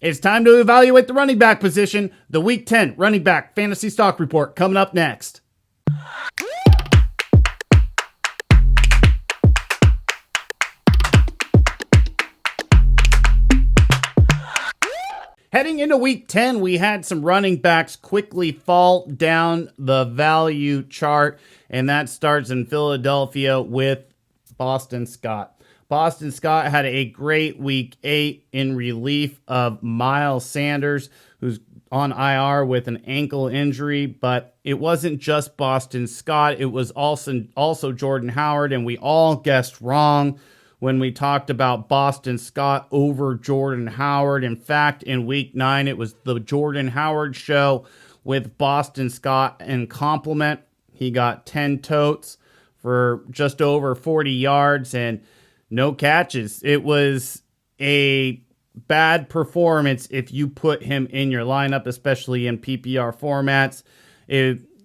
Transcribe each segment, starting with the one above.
It's time to evaluate the running back position. The Week 10 running back fantasy stock report coming up next. Heading into Week 10, we had some running backs quickly fall down the value chart, and that starts in Philadelphia with Boston Scott. Boston Scott had a great Week 8 in relief of Miles Sanders, who's on IR with an ankle injury, but it wasn't just Boston Scott. It was also Jordan Howard, and we all guessed wrong when we talked about Boston Scott over Jordan Howard. In fact, in Week 9, it was the Jordan Howard show with Boston Scott in complement. He got 10 totes for just over 40 yards and no catches. It was a bad performance if you put him in your lineup, especially in PPR formats.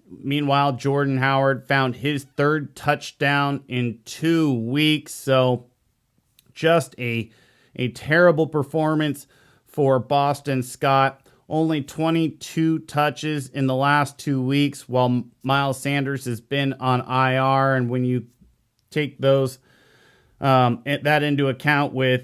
Meanwhile, Jordan Howard found his third touchdown in 2 weeks. So just a terrible performance for Boston Scott. Only 22 touches in the last 2 weeks, while Miles Sanders has been on IR. And when you take that into account with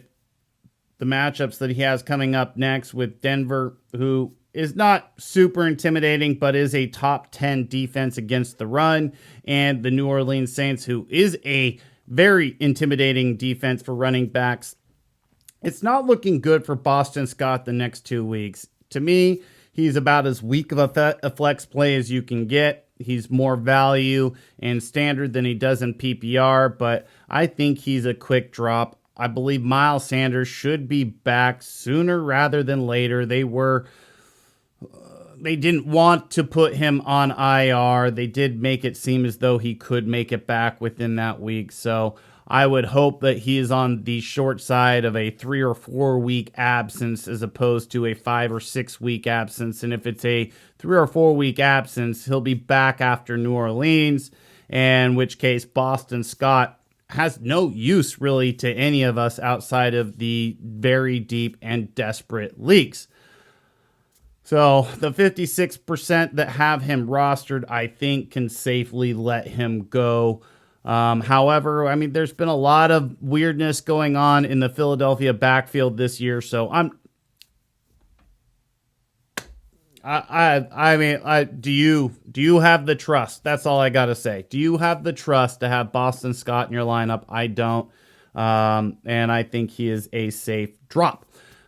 the matchups that he has coming up next with Denver, who is not super intimidating, but is a top 10 defense against the run, and the New Orleans Saints, who is a very intimidating defense for running backs. It's not looking good for Boston Scott the next 2 weeks. To me, he's about as weak of a flex play as you can get. He's more value and standard than he does in PPR, but I think he's a quick drop. I believe Miles Sanders should be back sooner rather than later. They didn't want to put him on IR. They did make it seem as though he could make it back within that week. So I would hope that he is on the short side of a 3 or 4 week absence as opposed to a 5 or 6 week absence. And if it's a 3 or 4 week absence, he'll be back after New Orleans, in which case Boston Scott has no use really to any of us outside of the very deep and desperate leagues. So the 56% that have him rostered, I think, can safely let him go. However, I mean, there's been a lot of weirdness going on in the Philadelphia backfield this year. So do you have the trust? That's all I got to say. Do you have the trust to have Boston Scott in your lineup? I don't. And I think he is a safe drop.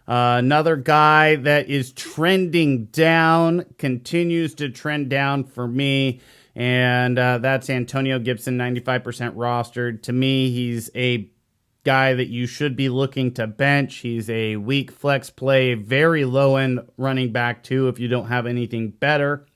Another guy that is trending down, continues to trend down for me, and that's Antonio Gibson, 95% rostered. To me, he's a guy that you should be looking to bench. He's a weak flex play, very low-end running back, too, if you don't have anything better.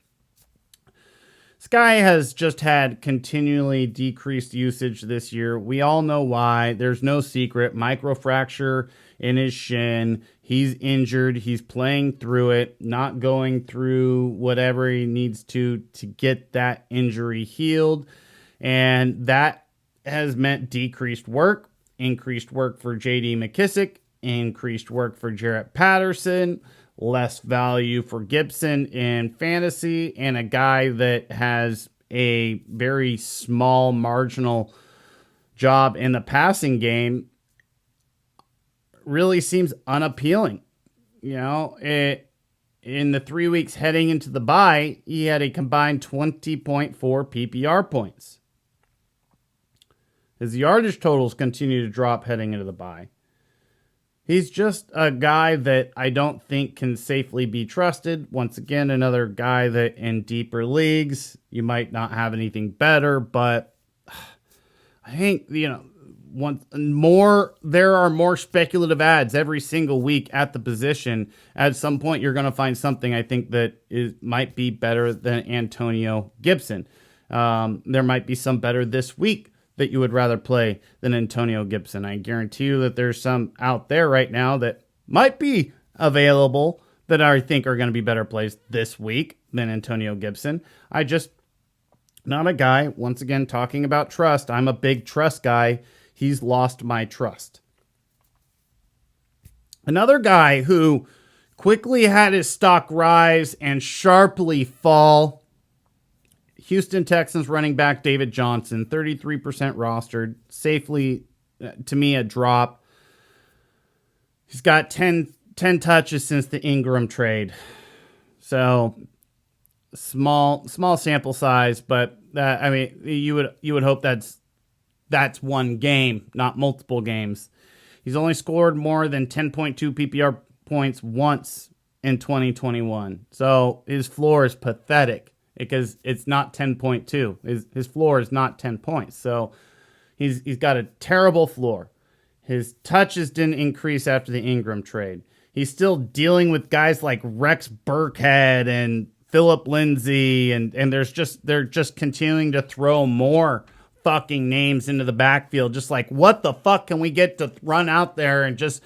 This guy has just had continually decreased usage this year. We all know why. There's no secret. Microfracture in his shin. He's injured. He's playing through it, not going through whatever he needs to get that injury healed. And that has meant decreased work, increased work for J.D. McKissic, increased work for Jarrett Patterson, less value for Gibson in fantasy, and a guy that has a very small marginal job in the passing game really seems unappealing. You know, in the 3 weeks heading into the bye, he had a combined 20.4 PPR points. His yardage totals continue to drop heading into the bye. He's just a guy that I don't think can safely be trusted. Once again, another guy that in deeper leagues, you might not have anything better, but I think, there are more speculative ads every single week at the position. At some point, you're going to find something I think that might be better than Antonio Gibson. There might be some better this week that you would rather play than Antonio Gibson. I guarantee you that there's some out there right now that might be available that I think are going to be better plays this week than Antonio Gibson. Not a guy, once again, talking about trust. I'm a big trust guy. He's lost my trust. Another guy who quickly had his stock rise and sharply fall. Houston Texans running back David Johnson, 33% rostered, safely, to me, a drop. He's got 10 touches since the Ingram trade. So small sample size, but I mean, you would hope that's one game, not multiple games. He's only scored more than 10.2 PPR points once in 2021. So his floor is pathetic because it's not 10.2. His floor is not 10 points. So he's got a terrible floor. His touches didn't increase after the Ingram trade. He's still dealing with guys like Rex Burkhead and Phillip Lindsay, and they're just continuing to throw more fucking names into the backfield. Just like, what the fuck can we get to run out there and just...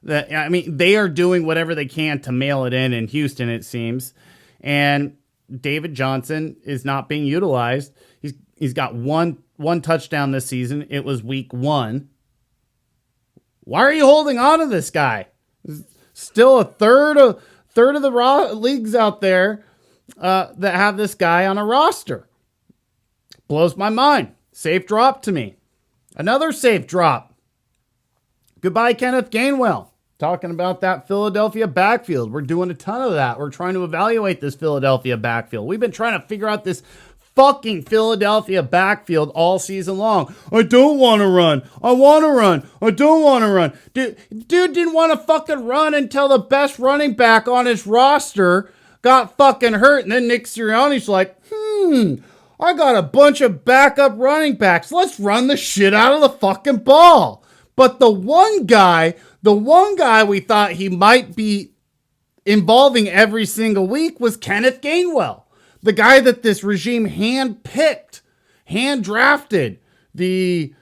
I mean, they are doing whatever they can to mail it in Houston, it seems. And David Johnson is not being utilized. He's got one touchdown this season. It was week 1. Why are you holding on to this guy? Still a third of the leagues out there that have this guy on a roster. Blows my mind. Safe drop to me. Another safe drop. Goodbye, Kenneth Gainwell. Talking about that Philadelphia backfield. We're doing a ton of that. We're trying to evaluate this Philadelphia backfield. We've been trying to figure out this fucking Philadelphia backfield all season long. I don't want to run. I want to run. I don't want to run. Dude didn't want to fucking run until the best running back on his roster got fucking hurt. And then Nick Sirianni's like, I got a bunch of backup running backs. Let's run the shit out of the fucking ball. But the one guy we thought he might be involving every single week was Kenneth Gainwell. The guy that this regime hand-picked, hand-drafted, the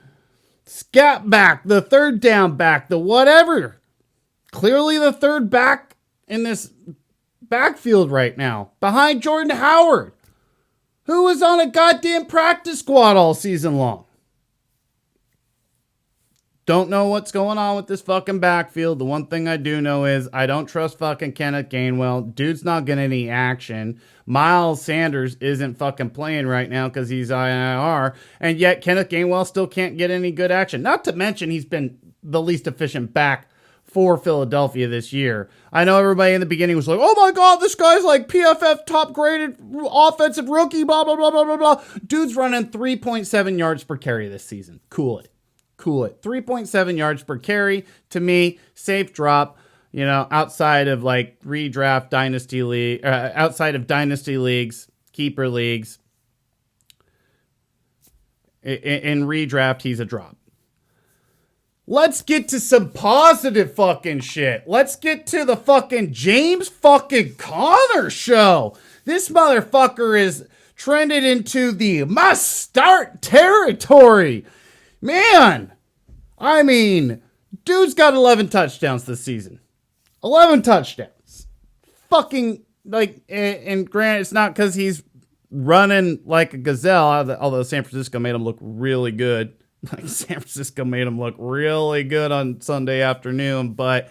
scat back, the third down back, the whatever. Clearly the third back in this backfield right now, behind Jordan Howard, who was on a goddamn practice squad all season long. Don't know what's going on with this fucking backfield. The one thing I do know is I don't trust fucking Kenneth Gainwell. Dude's not getting any action. Miles Sanders isn't fucking playing right now because he's IR. And yet Kenneth Gainwell still can't get any good action. Not to mention he's been the least efficient back for Philadelphia this year. I know everybody in the beginning was like, oh my God, this guy's like PFF top graded offensive rookie, blah, blah, blah, blah, blah, blah. Dude's running 3.7 yards per carry this season. Cool it. 3.7 yards per carry. To me, safe drop, outside of like redraft dynasty league, outside of dynasty leagues, keeper leagues. In redraft, he's a drop. Let's get to some positive fucking shit. Let's get to the fucking James fucking Conner show. This motherfucker is trended into the must start territory. Man, I mean, dude's got 11 touchdowns this season. 11 touchdowns. Fucking, like, and granted, it's not because he's running like a gazelle, although San Francisco made him look really good. Like, San Francisco made him look really good on Sunday afternoon, but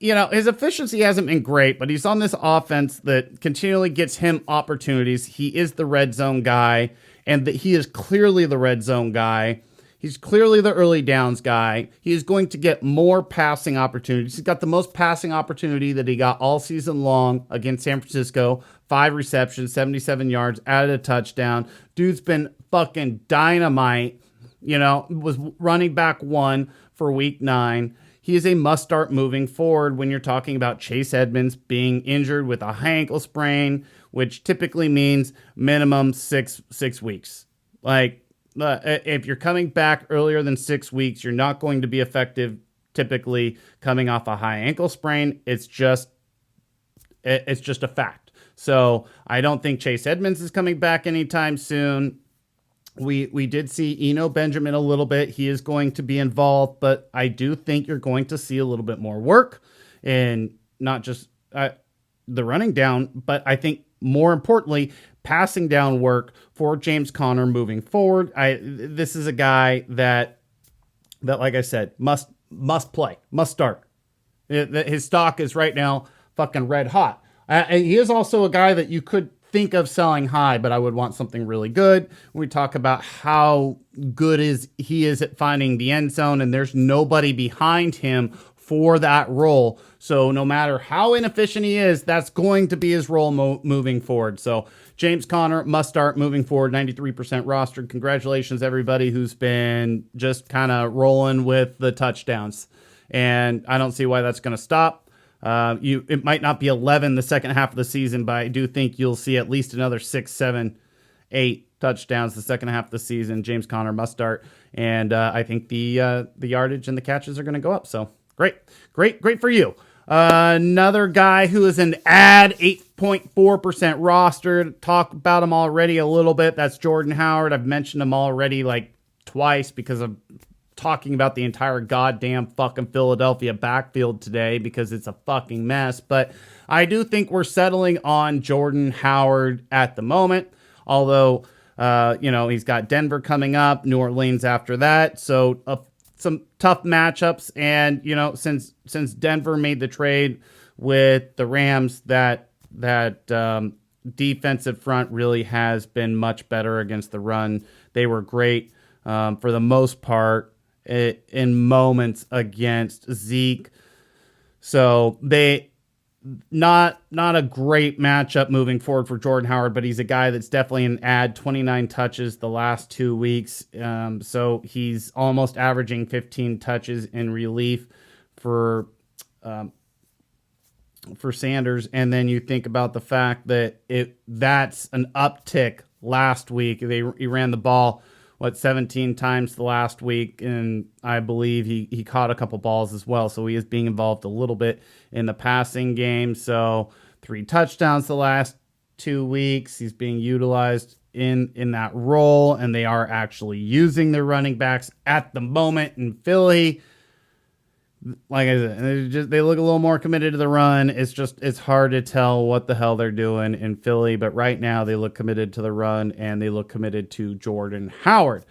his efficiency hasn't been great, but he's on this offense that continually gets him opportunities. He is the red zone guy. And he is clearly the red zone guy. He's clearly the early downs guy. He is going to get more passing opportunities. He's got the most passing opportunity that he got all season long against San Francisco. 5 receptions, 77 yards, added a touchdown. Dude's been fucking dynamite. Was running back 1 for week 9. He is a must start moving forward when you're talking about Chase Edmonds being injured with a high ankle sprain, which typically means minimum six weeks. Like, if you're coming back earlier than 6 weeks, you're not going to be effective. Typically, coming off a high ankle sprain, it's just a fact. So I don't think Chase Edmonds is coming back anytime soon. We did see Eno Benjamin a little bit. He is going to be involved, but I do think you're going to see a little bit more work, and not just the running down, but I think more importantly, passing down work for James Conner moving forward. This is a guy that like I said, must play, must start. His stock is right now fucking red hot. And he is also a guy that you could think of selling high, but I would want something really good. We talk about how good he is at finding the end zone, and there's nobody behind him for that role. So no matter how inefficient he is, that's going to be his role moving forward. So James Conner must start moving forward, 93% rostered. Congratulations, everybody who's been just kind of rolling with the touchdowns. And I don't see why that's going to stop. It might not be 11 the second half of the season, but I do think you'll see at least another 6, 7, 8 touchdowns the second half of the season. James Conner must start. And I think the yardage and the catches are going to go up. So great for you. Another guy who is an ad, 8.4% rostered. Talk about him already a little bit. That's Jordan Howard. I've mentioned him already like twice because of talking about the entire goddamn fucking Philadelphia backfield today because it's a fucking mess. But I do think we're settling on Jordan Howard at the moment. Although, he's got Denver coming up, New Orleans after that. So some tough matchups. And, since Denver made the trade with the Rams, that defensive front really has been much better against the run. They were great for the most part in moments against Zeke. So they not a great matchup moving forward for Jordan Howard, but he's a guy that's definitely an ad, 29 touches the last 2 weeks. So he's almost averaging 15 touches in relief for Sanders. And then you think about the fact that that's an uptick last week. He ran the ball 17 times the last week, and I believe he caught a couple balls as well, so he is being involved a little bit in the passing game. So 3 touchdowns the last 2 weeks. He's being utilized in that role, and they are actually using their running backs at the moment in Philly. Like I said, they look a little more committed to the run. It's hard to tell what the hell they're doing in Philly, but right now they look committed to the run and they look committed to Jordan Howard.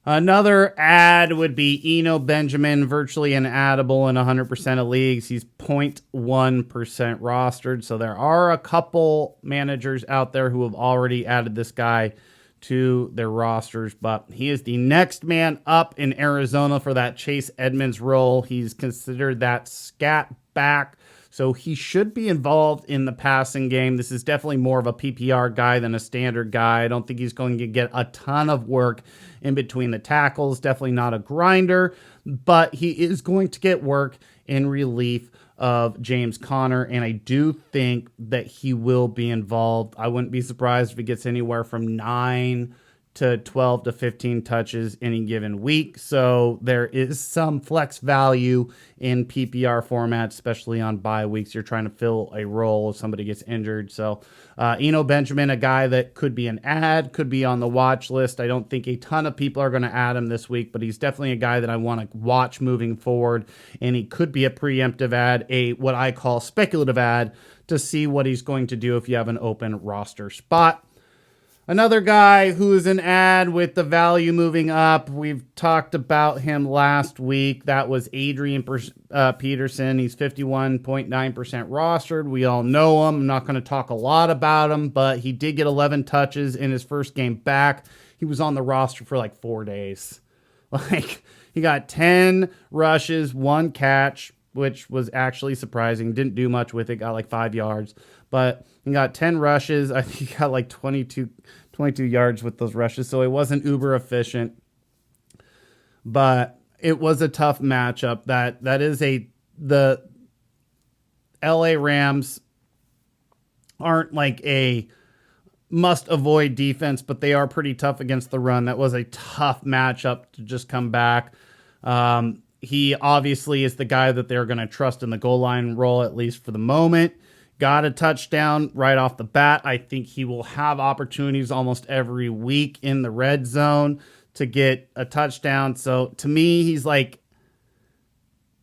Another ad would be Eno Benjamin, virtually inaddable in 100% of leagues. He's 0.1% rostered, so there are a couple managers out there who have already added this guy to their rosters, but he is the next man up in Arizona for that Chase Edmonds role. He's considered that scat back, so he should be involved in the passing game. This is definitely more of a PPR guy than a standard guy. I don't think he's going to get a ton of work in between the tackles. Definitely not a grinder, but he is going to get work in relief of James Conner, and I do think that he will be involved. I wouldn't be surprised if he gets anywhere from 9 to 12 to 15 touches any given week. So there is some flex value in PPR format, especially on bye weeks. You're trying to fill a role if somebody gets injured. So Eno Benjamin, a guy that could be an ad, could be on the watch list. I don't think a ton of people are going to add him this week, but he's definitely a guy that I want to watch moving forward. And he could be a preemptive ad, what I call speculative ad, to see what he's going to do if you have an open roster spot. Another guy who is an ad with the value moving up, we've talked about him last week. That was Adrian Peterson. He's 51.9% rostered. We all know him. I'm not going to talk a lot about him, but he did get 11 touches in his first game back. He was on the roster for like 4 days. He got 10 rushes, 1 catch, which was actually surprising. Didn't do much with it. Got like 5 yards. But he got 10 rushes. I think he got like 22 yards with those rushes. So it wasn't uber efficient. But it was a tough matchup. That is the LA Rams aren't like a must avoid defense, but they are pretty tough against the run. That was a tough matchup to just come back. He obviously is the guy that they're going to trust in the goal line role, at least for the moment. Got a touchdown right off the bat. I think he will have opportunities almost every week in the red zone to get a touchdown. So to me, he's like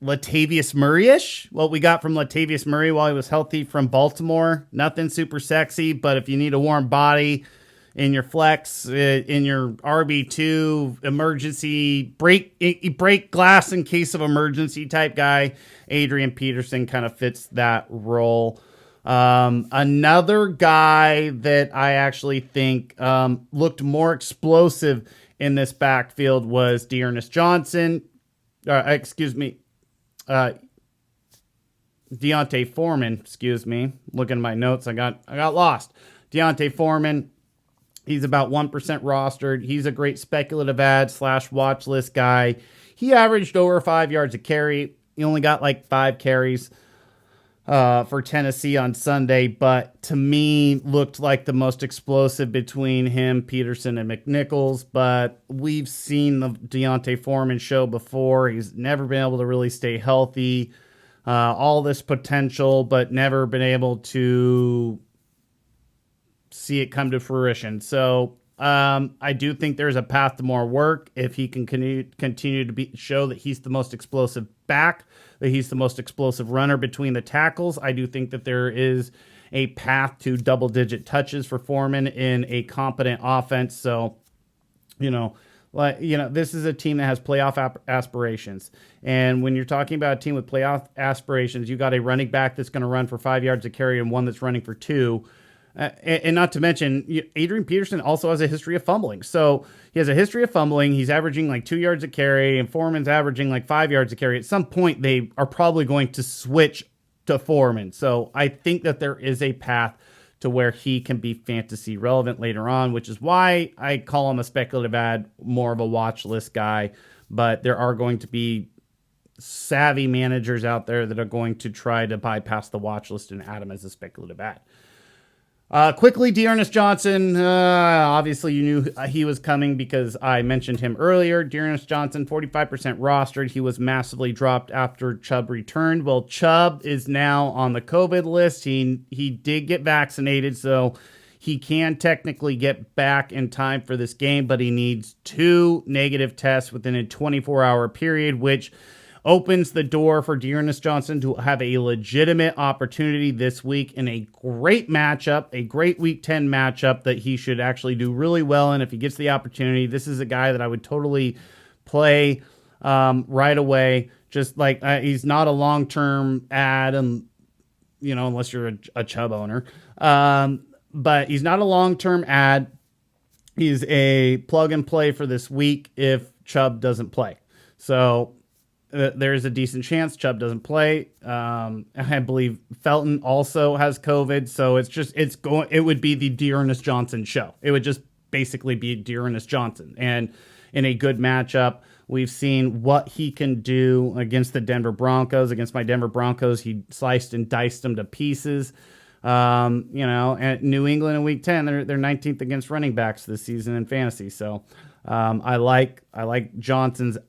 Latavius Murray-ish. What we got from Latavius Murray while he was healthy from Baltimore. Nothing super sexy, but if you need a warm body, in your flex, in your RB2 emergency break glass in case of emergency type guy. Adrian Peterson kind of fits that role. Another guy that I actually think looked more explosive in this backfield was Dearness Johnson. Deontay Foreman, Looking at my notes, I got lost. Deontay Foreman, he's about 1% rostered. He's a great speculative ad / watch list guy. He averaged over 5 yards a carry. He only got like 5 carries for Tennessee on Sunday, but to me looked like the most explosive between him, Peterson, and McNichols. But we've seen the Deontay Foreman show before. He's never been able to really stay healthy. All this potential, but never been able to see it come to fruition. So I do think there's a path to more work if he can continue to show that he's the most explosive back, that he's the most explosive runner between the tackles. I do think that there is a path to double-digit touches for Foreman in a competent offense. So, this is a team that has playoff aspirations. And when you're talking about a team with playoff aspirations, you got a running back that's going to run for 5 yards a carry and one that's running for 2. And not to mention, Adrian Peterson also has a history of fumbling. So he has a history of fumbling. He's averaging like 2 yards a carry, and Foreman's averaging like 5 yards a carry. At some point, they are probably going to switch to Foreman. So I think that there is a path to where he can be fantasy relevant later on, which is why I call him a speculative ad, more of a watch list guy. But there are going to be savvy managers out there that are going to try to bypass the watch list and add him as a speculative ad. Quickly, Dearness Johnson, obviously you knew he was coming because I mentioned him earlier. Dearness Johnson, 45% rostered. He was massively dropped after Chubb returned. Well, Chubb is now on the COVID list. He did get vaccinated, so he can technically get back in time for this game, but he needs 2 negative tests within a 24-hour period, which opens the door for Dearness Johnson to have a legitimate opportunity this week in a great matchup, a great Week 10 matchup that he should actually do really well in if he gets the opportunity. This is a guy that I would totally play right away. Just like he's not a long-term ad, and unless you're a Chubb owner. But he's not a long-term ad. He's a plug and play for this week if Chubb doesn't play. So there's a decent chance Chubb doesn't play. I believe Felton also has COVID, so it would be the Dearness Johnson show. It would just basically be Dearness Johnson. And in a good matchup, we've seen what he can do against the Denver Broncos. Against my Denver Broncos, he sliced and diced them to pieces. And New England in Week 10, they're 19th against running backs this season in fantasy. So I like Johnson's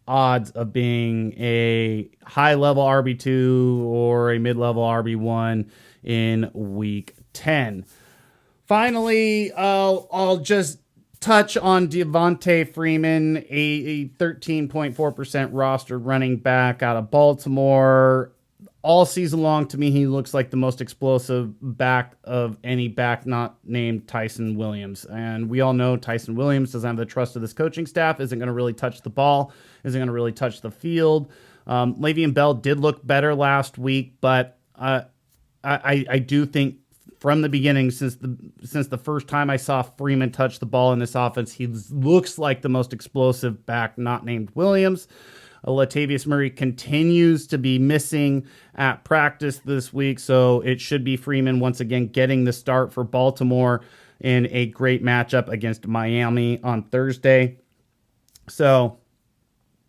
odds of being a high-level RB2 or a mid-level RB1 in Week 10. Finally, I'll just touch on DeVonta Freeman, a 13.4% rostered running back out of Baltimore. All season long, to me, he looks like the most explosive back of any back not named Tyson Williams. And we all know Tyson Williams doesn't have the trust of this coaching staff, isn't going to really touch the ball, isn't going to really touch the field. Le'Veon Bell did look better last week, but I do think from the beginning, since the first time I saw Freeman touch the ball in this offense, he looks like the most explosive back not named Williams. Latavius Murray continues to be missing at practice this week, so it should be Freeman once again getting the start for Baltimore in a great matchup against Miami on Thursday. So,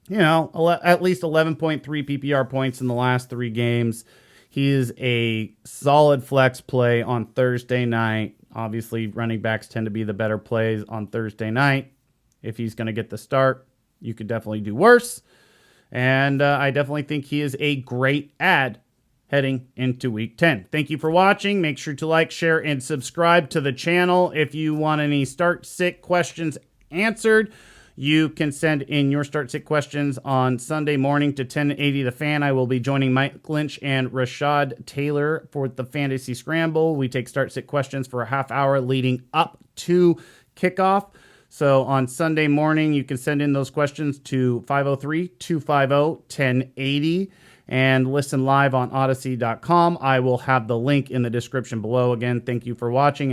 at least 11.3 PPR points in the last 3 games. He is a solid flex play on Thursday night. Obviously, running backs tend to be the better plays on Thursday night. If he's going to get the start, you could definitely do worse. And I definitely think he is a great ad heading into Week 10. Thank you for watching. Make sure to like, share, and subscribe to the channel. If you want any start sit questions answered, You can send in your start sit questions on Sunday morning to 1080 The Fan. I will be joining Mike Lynch and Rashad Taylor for the Fantasy Scramble. We take start sit questions for a half hour leading up to kickoff. So on Sunday morning, you can send in those questions to 503-250-1080 and listen live on Odyssey.com. I will have the link in the description below. Again, thank you for watching. And